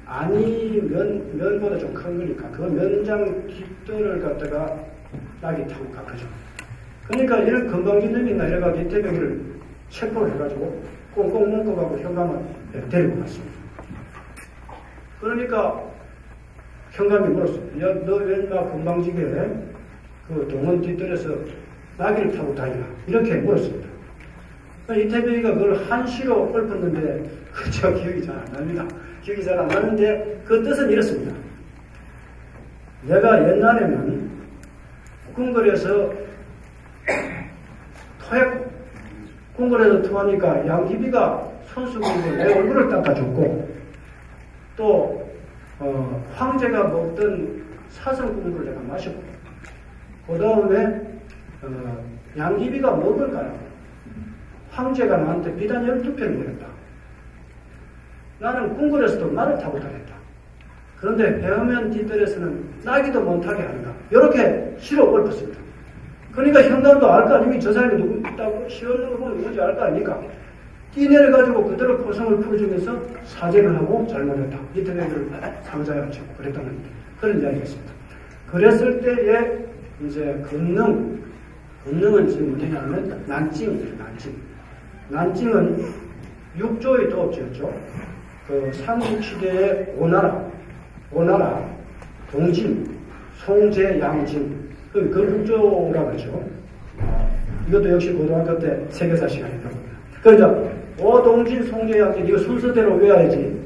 아니 면보다 좀 큰 거니까 그 면장 뒷뜰을 갖다가 나귀 타고 갔죠. 그러니까 이런 건방진놈이나 이래가 이태백이를 체포를 해가지고 꽁꽁 묶어가고 현감을 데리고 갔습니다. 그러니까 현감이 물었어요. 야, 너 왜 막 건방지게 그 동원 뒷뜰에서 나귀를 타고 다니나? 이렇게 물었습니다. 이태백이가 그걸 한시로 읊었는데 저 기억이 잘 안 납니다. 기억이 잘 안 나는데 그 뜻은 이렇습니다. 내가 옛날에는 궁궐에서 토했고, 궁궐에서 토하니까 양귀비가 손수건으로 내 얼굴을 닦아줬고, 또 황제가 먹던 사성국물을 내가 마셨고, 그 다음에 양귀비가 먹을까요? 황제가 나한테 비단 12편을 내렸다. 나는 궁궐에서도 말을 타고 다녔다. 그런데 배후면 뒷뜰에서는 나기도 못하게 하는가. 이렇게 시로 읊었습니다. 그러니까 현관도 알 거 아닙니까? 저 사람이 누구 있다고 시원한 거 보면 누군지 알 거 아닙니까? 뛰내려가지고 그대로 포성을 풀어주면서 사죄를 하고 잘못했다. 이때 얘기를 상자에 앉히고 그랬다는 그런 이야기였습니다. 그랬을 때에 이제 금능은 지금 뭐냐면 난징이에요. 난징은 육조의 도업지였죠. 그 삼국시대의 오나라, 동진, 송제, 양진, 그 육조라고 하죠. 이것도 역시 고등학교 때 세계사 시간에 배웁니다. 그러니까 오동진, 송제, 양진 이거 순서대로 외워야지.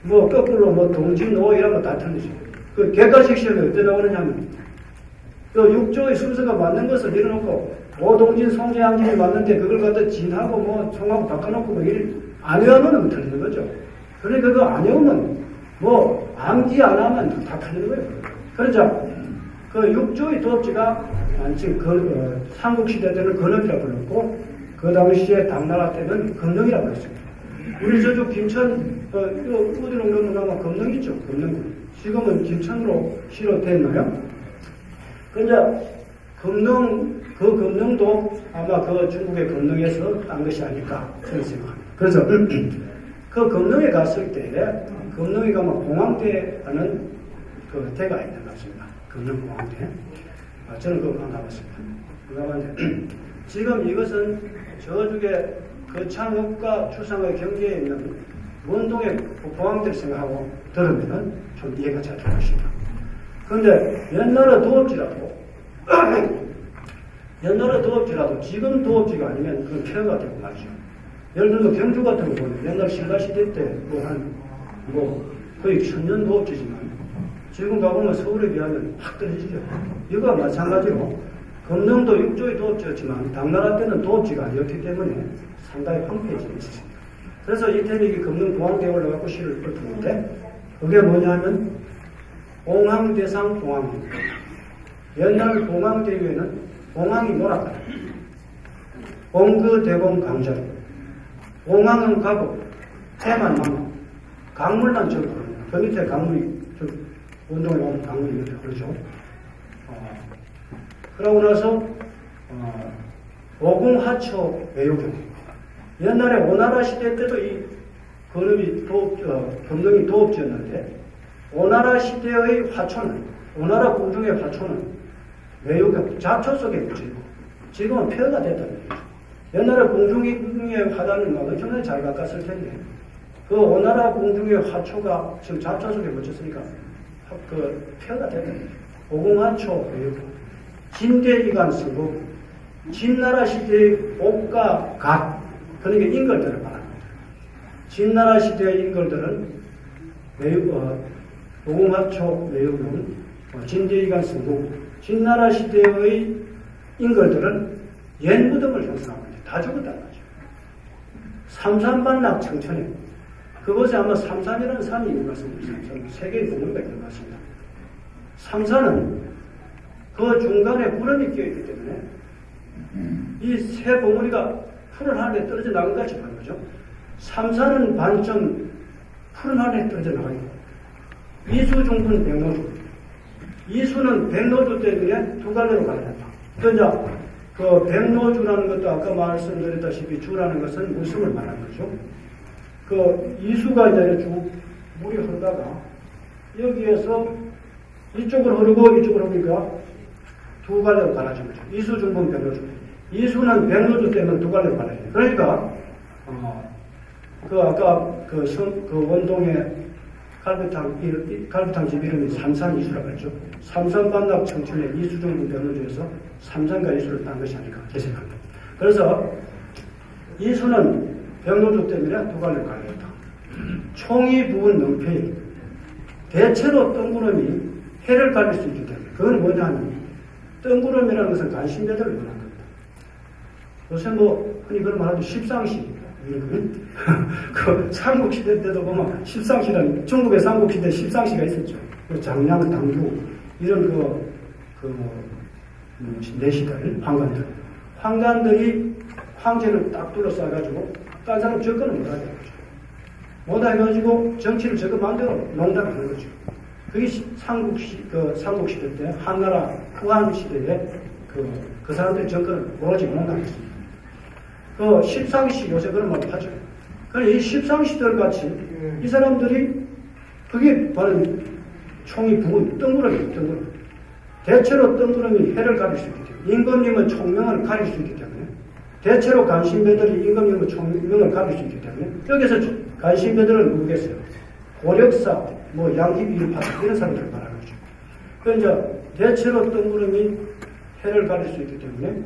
뭐 거꾸로 뭐 동진, 오 이런 거 다 틀리죠. 그 객관식 시험에 어떻게 나오느냐면 그 육조의 순서가 맞는 것을 밀어놓고 오동진, 송제, 양진이 맞는데 그걸 갖다 진하고 뭐 송하고 바꿔놓고 뭐 안 외우면 틀리는 거죠. 그러니까 그거 안 외우면 뭐 암기 안 하면 다 틀리는 거예요. 그러자 그 육조의 도업지가 지금 삼국시대 때는 건업이라고 불렀고 그 당시에 당나라 때는 금능이라고 불렀습니다. 우리 저쪽 김천 어디로 넘어가면 금능 있죠. 금능군. 지금은 김천으로 시로 됐나요? 그런데 금능도 아마 그 중국의 금능에서 딴 것이 아닐까 그런 생각합니다. 그래서 그 금능에 갔을 때 금능에 가면 공황대 하는 그 대가 있는 것 같습니다. 금능공황대. 저는 그거 안 가봤습니다. 가봤는데 지금 이것은 저쪽에 거창읍과 추상의 경계에 있는 원동의 공황대를 생각하고 들으면 좀 이해가 잘 될 것입니다. 그런데 옛날에 도업지라도 지금 도업지가 아니면 그건 폐허가 되고 말이죠. 예를 들어서 경주 같은 거 보면 옛날 신라시대 때 거의 천년 도업지지만 지금 가보면 서울에 비하면 확 떨어지죠. 이거와 마찬가지로 금능도 육조의 도업지였지만 당나라 때는 도업지가 아니었기 때문에 상당히 황폐해져 있었습니다. 그래서 이태민이 금능공황대에 올라가고 시를 읊었는데 그게 뭐냐면 공황대상 공황입니다. 옛날 공황대회는 공황이 뭐랄까요? 공그대공 강절. 공황은 가고 해만 나무. 강물만 적고 그 밑에 강물이 운동에 오면 강물이 밑에 그렇죠. 그러고 나서 오궁하초 외유경. 옛날에 오나라 시대 때도 이 금능이 도업지였는데 오나라 시대의 화초는 오나라 궁중의 화초는 외유경 잡초 속에 묻혀있고 지금은 폐허가 됐다는 얘기죠. 옛날에 궁중의 화단은 막 엄청나게 잘 깎았을 텐데 그 오나라 궁중의 화초가 지금 잡초 속에 묻혔으니까 그 폐허가 됐다는 얘기죠. 오궁하초 외유경 진대이간 쓰고 진나라 시대의 옥과 갓 그러니까 인걸들을 말합니다. 진나라 시대의 인걸들은 오궁하초 외유경 진대이간 쓰고 진나라 시대의 인걸들은 옛 무덤을 형성합니다. 다 죽었다는 거죠. 삼산반락 청천에 그곳에 아마 삼산이라는 산이 있는 것 같습니다. 세계의 봉우리가 있는 것 같습니다. 삼산은 그 중간에 구름이 끼어있기 때문에 이 세 봉우리가 푸른 하늘에 떨어져 나간 것 같이 보는 거죠. 삼산은 반점 푸른 하늘에 떨어져 나가고 이수중분 백로주 이수는 백로주 때문에 두 갈래로 갈렸다. 그러니까 그 백로주라는 것도 아까 말씀드렸다시피 주라는 것은 웃음을 말하는 거죠. 그 이수가 이제 쭉 물이 흐르다가 여기에서 이쪽으로 흐르고 이쪽으로 흐르니까 두 갈래로 갈라진 거죠. 이수 중분 백로주. 이수는 백로주 때문에 두 갈래로 갈라진 거예요. 그러니까 아까 그 원동의 갈비탕 집 이름이 삼산이수라고 했죠. 삼산반락 청춘의 이수중분 백로주에서 삼산과 이수를 딴 것이 아닐까 제 생각입니다. 그래서 이수는 백로주 때문에 두 갈래로 갈렸다. 총이 부은 능패 대체로 뜬구름이 해를 가릴 수 있기 때문에 그건 뭐냐면 뜬구름이라는 것은 간신배들을 말하는 겁니다. 요새 뭐 흔히 그런 말하죠. 십상시. 그 삼국시대 때도 보면 십상시라는, 중국의 삼국시대 십상시가 있었죠. 장량, 당구 이런 내시들, 황관들이 황제를 딱 둘러싸가지고 딴 사람 접근을 못하게 하죠. 못해가지고 정치를 저거 만들어 농단을 하는 거죠. 그게 삼국시대 때 한나라 후한 시대에 그 사람들이 정권을 오로지 농단했습니다. 그 십상시 요새 그런 말을 하죠. 그러니까 이 십상시들 같이 이 사람들이 그게 바로 총이 부은 뜬구름이에요. 대체로 뜬구름이 해를 가릴 수 있기 때문에 임금님은 총명을 가릴 수 있기 때문에 대체로 간신배들이 임금님은 총명을 가릴 수 있기 때문에 여기서 간신배들은 누구겠어요? 고력사, 양희비파 이런 사람들을 말하는 거죠. 그러니까 대체로 뜬구름이 해를 가릴 수 있기 때문에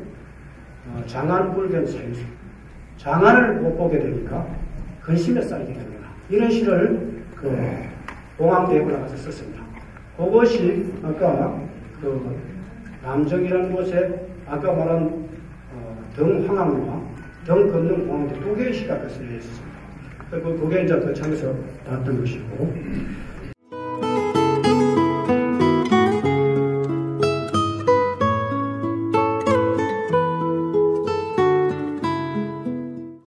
장안불견 사유수 장안을 못 보게 되니까 근심에 쌓이게 됩니다. 이런 시를 공황대에 올라가서 썼습니다. 그것이 아까 남정이라는 곳에 아까 말한 등황암과 등건능 공황대 두 개의 시가 쓰여 있습니다. 그게 이제 그 창에서 나왔던 것이고